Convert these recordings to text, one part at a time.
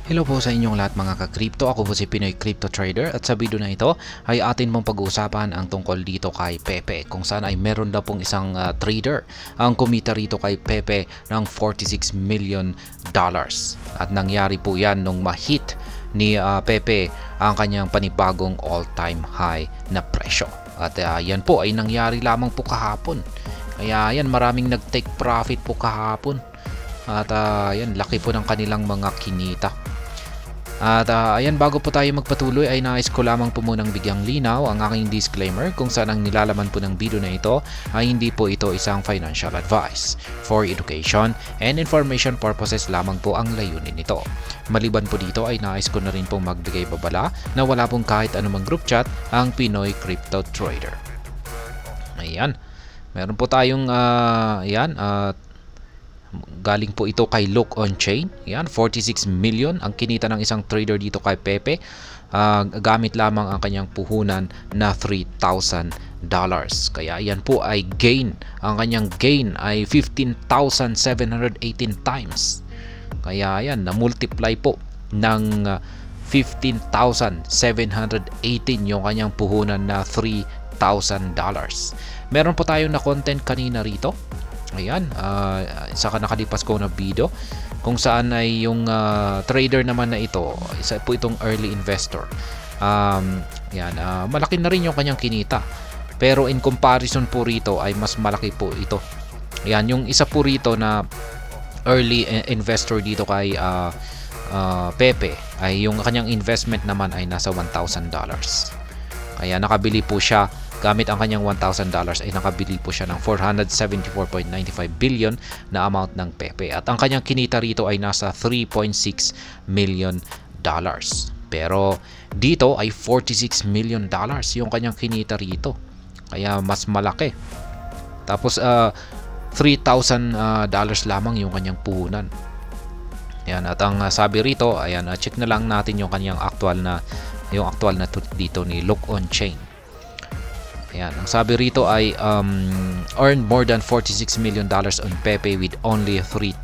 Hello po sa inyong lahat mga ka-crypto. Ako po si Pinoy Crypto Trader at sa video na ito ay atin mong pag-uusapan ang tungkol dito kay Pepe, kung saan ay meron daw pong isang trader ang kumita rito kay Pepe ng $46 million. At nangyari po yan nung ma-hit ni Pepe ang kanyang panibagong all-time high na presyo. At yan po ay nangyari lamang po kahapon. Kaya yan, maraming nag-take profit po kahapon. At yan, laki po ng kanilang mga kinita. At ayan, bago po tayo magpatuloy ay nais ko lamang po munang bigyang linaw ang aking disclaimer kung saan ang nilalaman po ng video na ito ay hindi po ito isang financial advice. For education and information purposes lamang po ang layunin nito. Maliban po dito ay nais ko na rin pong magbigay babala na wala pong kahit anumang group chat ang Pinoy Crypto Trader. Ayan, meron po tayong galing po ito kay Look On Chain. Yan, 46 million ang kinita ng isang trader dito kay Pepe. Gamit lamang ang kanyang puhunan na $3,000. Kaya yan po ay gain. Ang kanyang gain ay 15,718 times. Kaya yan, na-multiply po ng 15,718 yung kanyang puhunan na $3,000. Meron po tayong na content kanina rito. Ayan, sa nakalipas ko na video kung saan ay yung trader naman na ito, isa po itong early investor. Malaki na rin yung kanyang kinita. Pero in comparison po rito ay mas malaki po ito. Ayan, yung isa po rito na early investor dito kay Pepe ay yung kanyang investment naman ay nasa $1,000. Kaya nakabili po siya gamit ang kanyang $1,000 ay nakabili po siya ng 474.95 billion na amount ng Pepe. At ang kanyang kinita rito ay nasa $3.6 million. Pero dito ay $46 million yung kanyang kinita rito. Kaya mas malaki. Tapos $3,000 lamang yung kanyang puhunan. Yan, at ang sabi rito, ayan, check na lang natin yung kanyang actual na dito ni Look On Chain. Ayan, ang sabi rito ay earned more than $46 million on Pepe with only $3,000.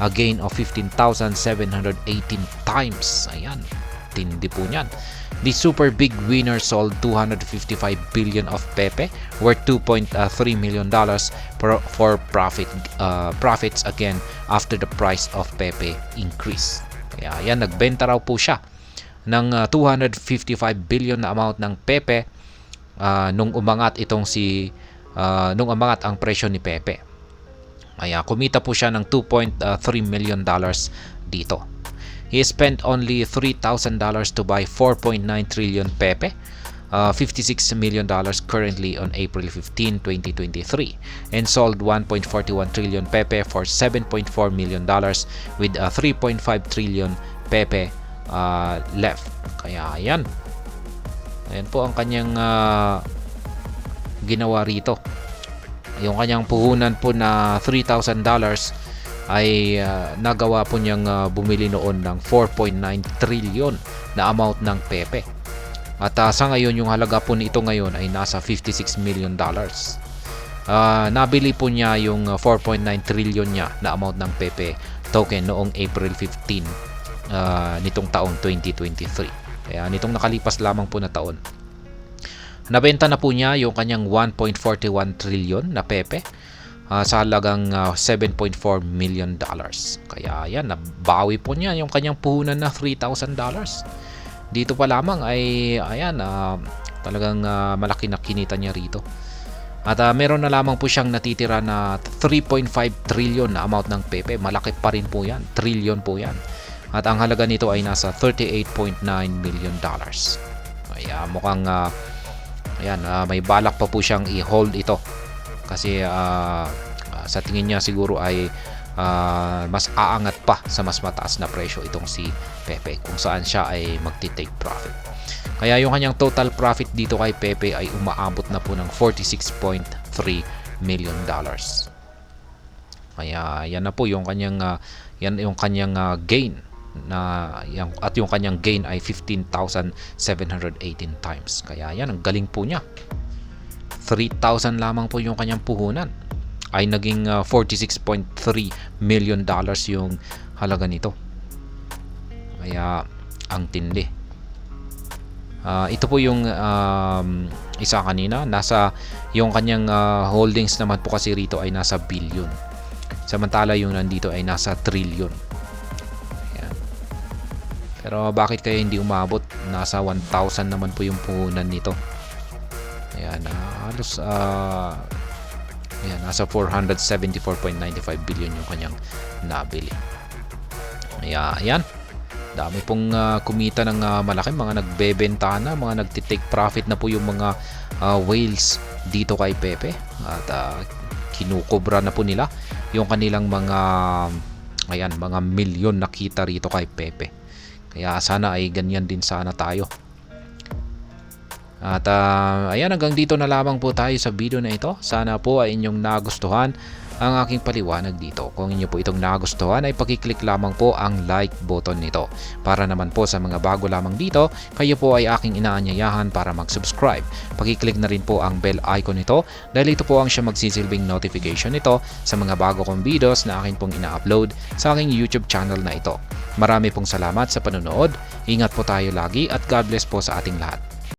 A gain of 15,718 times. Ayan, tindi po niyan. The super big winner sold 255 billion of Pepe worth $2.3 million for profits again after the price of Pepe increase. Kaya ayan, nagbenta raw po siya ng 255 billion na amount ng Pepe nung umangat nung umangat ang presyo ni Pepe. Kaya kumita po siya ng $2.3 million dito. He spent only $3,000 to buy 4.9 trillion Pepe, $56 million currently on April 15, 2023, and sold 1.41 trillion Pepe for $7.4 million with 3.5 trillion Pepe left. Kaya ayan po ang kanyang ginawa rito. Yung kanyang puhunan po na $3,000 ay nagawa po niyang bumili noon ng 4.9 trillion na amount ng Pepe. At sa ngayon, yung halaga po nito ngayon ay nasa $56 million. Nabili po niya yung 4.9 trillion niya na amount ng Pepe token noong April 15 nitong taong 2023. Kaya nitong nakalipas lamang po na taon, nabenta na po niya yung kanyang 1.41 trillion na Pepe sa halagang $7.4 million. Kaya yan, nabawi po niya yung kanyang puhunan na $3,000. Dito pa lamang ay ayan, talagang malaki na kinita niya rito. At meron na lamang po siyang natitira na 3.5 trillion na amount ng Pepe. Malaki pa rin po yan, trillion po yan. At ang halaga nito ay nasa $38.9 million. Kaya mukhang may balak pa po siyang i-hold ito. Kasi sa tingin niya siguro ay mas aangat pa sa mas mataas na presyo itong si Pepe kung saan siya ay magti-take profit. Kaya yung kanyang total profit dito kay Pepe ay umaabot na po ng $46.3 million. Kaya yan na po yung kanyang gain at yung kanyang gain ay 15,718 times. Kaya yan, ang galing po niya. 3,000 lamang po yung kanyang puhunan. ay naging $46.3 million yung halaga nito. Kaya ang tindi. Ito po yung isa kanina, nasa yung kanyang holdings naman po kasi rito ay nasa billion. Samantala yung nandito ay nasa trillion. Ayan. Pero bakit kaya hindi umabot? Nasa 1,000 naman po yung puhunan nito. Ayan, halos ayan, nasa 474.95 billion yung kanyang nabili. Ayan. Dami pong kumita ng malaki, mga nagbebenta na, mga nagtitake profit na po yung mga whales dito kay Pepe. At kinukobra na po nila yung kanilang mga mga milyon na kita rito kay Pepe. Kaya sana ay ganyan din sana tayo. At ayan, hanggang dito na lamang po tayo sa video na ito. Sana po ay inyong nagustuhan ang aking paliwanag dito. Kung inyo po itong nagustuhan ay pakiclick lamang po ang like button nito. Para naman po sa mga bago lamang dito, kayo po ay aking inaanyayahan para mag-subscribe. Pakiclick na rin po ang bell icon nito dahil ito po ang siya magsisilbing notification nito sa mga bago kong videos na akin pong ina-upload sa aking YouTube channel na ito. Marami pong salamat sa panonood. Ingat po tayo lagi at God bless po sa ating lahat.